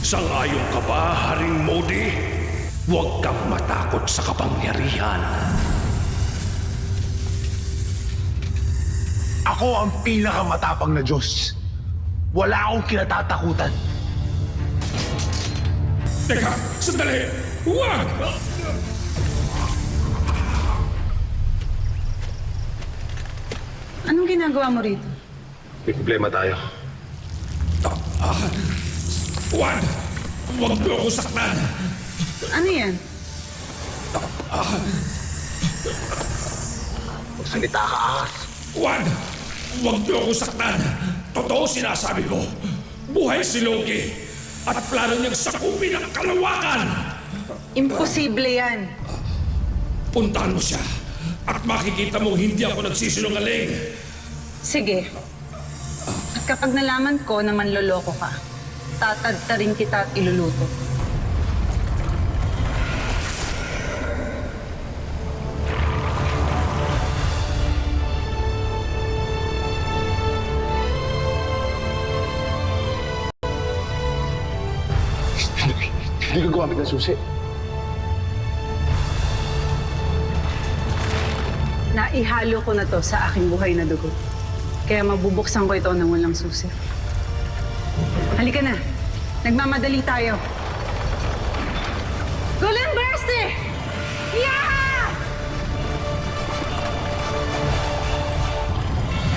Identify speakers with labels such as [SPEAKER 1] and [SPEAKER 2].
[SPEAKER 1] Sang-ayon ka ba, Haring Modi? Huwag kang matakot sa kapangyarihan.
[SPEAKER 2] Ako ang pinakamatapang na Diyos. Wala akong kinatatakutan.
[SPEAKER 1] Teka, sandali! Huwag!
[SPEAKER 3] Anong ginagawa mo rito?
[SPEAKER 2] May problema tayo.
[SPEAKER 1] Huwag! Huwag mo ako saktan!
[SPEAKER 3] Ano yan?
[SPEAKER 2] Magsalita ka, Ahas.
[SPEAKER 1] Huwag! Huwag mo ako saktan! Totoo sinasabi ko! Buhay si Loki! At plano niyang sakupin ang kalawakan!
[SPEAKER 3] Imposible yan.
[SPEAKER 1] Puntahan mo siya at makikita mong hindi ako nagsisinungaling.
[SPEAKER 3] Sige. At kapag nalaman ko na manloloko ka, tatadtarin kita at iluluto.
[SPEAKER 2] Hindi ka gumamit ng susi.
[SPEAKER 3] Naihalo ko na to sa aking buhay na dugo. Kaya mabubuksan ko ito ng walang susi. Halika na. Nagmamadali tayo. Golden Burst eh! Yeah!